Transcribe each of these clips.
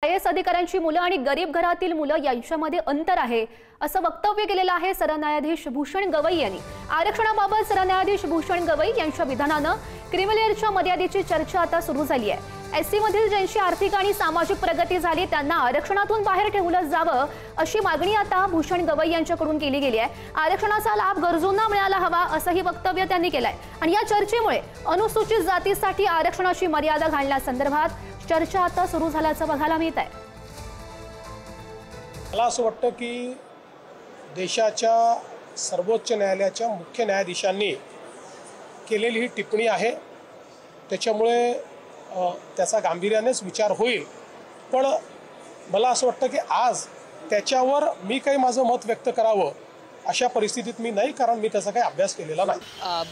IAS अधिकाऱ्यांची मुलं आणि गरीब घरातील मुलं यांच्यामध्ये अंतर आहे असं वक्तव्य केलेलं आहे सरन्यायाधीश भूषण गवई यांनी। आरक्षणाबाबत सरन्यायाधीश भूषण गवई यांच्या विधानानं क्रिमिलेअरच्या मर्यादेची चर्चा आता सुरू झाली आहे। SC मधील ज्यांची आर्थिक आणि सामाजिक प्रगती झाली त्यांना आरक्षणातून बाहेर ठेवलं जावं अशी मागणी आता भूषण गवई यांच्याकडून केली गेली आहे। आरक्षणाचा लाभ गरजूंना मिळाला हवा असंही वक्तव्य त्यांनी केलंय आणि या चर्चेमुळे अनुसूचित जातीसाठी आरक्षणाची मर्यादा घालण्यासंदर्भात चर्चा आता सुरू झाल्याचं बघायला मिळत आहे। मला असं वाटतं की देशाच्या सर्वोच्च न्यायालयाच्या मुख्य न्यायाधीशांनी केलेली ही टिप्पणी आहे, त्याच्यामुळे त्याचा गांभीर्यानेच विचार होईल। पण मला असं वाटतं की आज त्याच्यावर मी काही माझं मत व्यक्त करावं अशा परिस्थितीत मी नाही, कारण मी त्याचा काही अभ्यास केलेला नाही।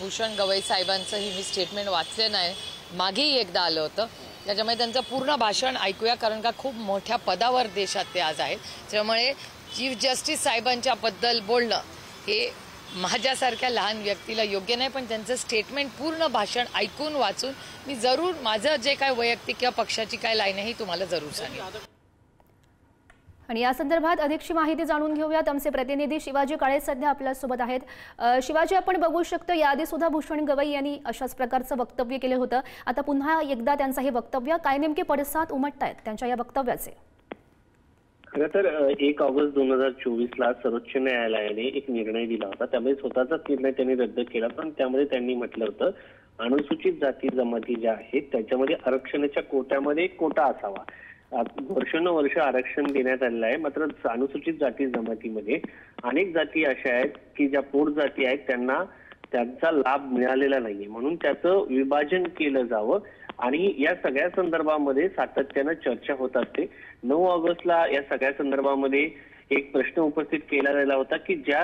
भूषण गवई साहेबांचंही मी स्टेटमेंट वाचले नाही, मागेही एकदा आलं होतं, त्याच्यामुळे त्यांचं पूर्ण भाषण ऐकूया, कारण का खूप मोठ्या पदावर देशात ते आज आहेत। त्यामुळे चीफ जस्टिस साहेबांच्या बद्दल बोलणं हे माझ्यासारख्या लहान व्यक्तीला योग्य नाही, पण त्यांचं स्टेटमेंट पूर्ण भाषण ऐकून वाचून मी जरूर माझं जे काय वैयक्तिक किंवा पक्षाची काय लाईन आहे तुम्हाला जरूर सांगेन। आणि या संदर्भात अधिकची माहिती जाणून घेऊयात। आमचे प्रतिनिधी शिवाजी काळे सध्या आपल्या सोबत आहेत। शिवाजी, आपण बघू शकतो याआधी सुद्धा भूषण गवई यांनी अशाच प्रकारचं वक्तव्य केलं होतं, आता पुन्हा एकदा त्यांचं हे वक्तव्य, काय नेमके पडसाद उमटतायत त्यांच्या या वक्तव्याचे? खरं तर 1 ऑगस्ट 2024 सर्वोच्च न्यायालयाने एक निर्णय दिला होता, त्यामुळे स्वतःचाच निर्णय त्यांनी रद्द केला, पण त्यामध्ये त्यांनी म्हटलं होतं अनुसूचित जाती जमाती ज्या आहेत त्याच्यामध्ये आरक्षणाच्या कोट्यामध्ये कोटा असावा। वर्षानुवर्ष आरक्षण देण्यात आलेलं आहे, मात्र अनुसूचित जाती जमातीमध्ये अनेक जाती अशा आहेत की ज्या पोट जाती आहेत त्यांना त्यांचा लाभ मिळालेला नाहीये, म्हणून त्याचं विभाजन केलं जावं आणि या सगळ्या संदर्भामध्ये सातत्यानं चर्चा होत असते। 9 ऑगस्टला या सगळ्या संदर्भामध्ये एक प्रश्न उपस्थित केला गेला होता की ज्या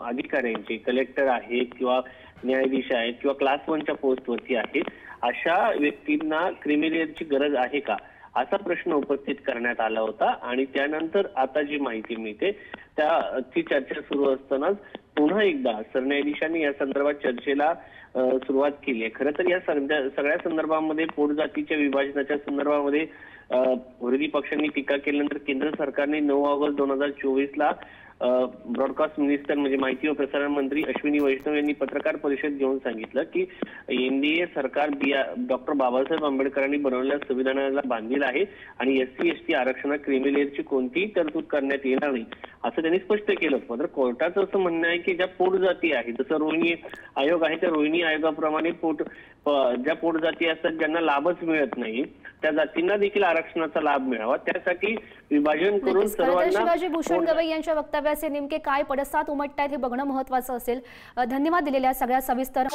अधिकाऱ्यांचे कलेक्टर आहेत किंवा न्यायाधीश आहेत किंवा क्लास 1च्या पोस्टवरती आहेत अशा व्यक्तींना क्रिमिलेअरची गरज आहे का, असा प्रश्न उपस्थित करण्यात आला होता। आणि त्यानंतर आता जी माहिती मिळते त्याची चर्चा सुरू असतानाच पुन्हा एकदा सरन्यायाधीशांनी या संदर्भात चर्चेला सुरुवात केली आहे। खरं तर या सगळ्या संदर्भामध्ये पोट जातीच्या विभाजनाच्या संदर्भामध्ये विरोधी पक्षांनी टीका केल्यानंतर केंद्र सरकारने 9 ऑगस्ट 2024 ब्रॉडकास्ट मिनिस्टर म्हणजे माहिती व प्रसारण मंत्री अश्विनी वैष्णव यांनी पत्रकार परिषद घेऊन सांगितलं की NDA सरकार डॉक्टर बाबासाहेब आंबेडकरांनी बनवलेल्या संविधानाला बांधील आहे आणि SC ST आरक्षणात क्रिमिलेअरची कोणतीही तरतूद करण्यात येणार नाही असं त्यांनी स्पष्ट केलं। मात्र कोर्टाचं असं म्हणणं आहे की ज्या पोट जाती आहेत, जसं रोहिणी आयोग आहे त्या रोहिणी आयोगाप्रमाणे ज्या पोट जाती असतात ज्यांना लाभच मिळत नाही त्या जातींना देखील आरक्षणाचा लाभ मिळावा, त्यासाठी विभाजन करून सर्वांना। शिवाजी, भूषण गवई यांच्या वक्तव्याचे नेमके काय पडसाद उमटतायत हे बघणं महत्त्वाचं असेल। धन्यवाद दिलेल्या सगळ्या सविस्तर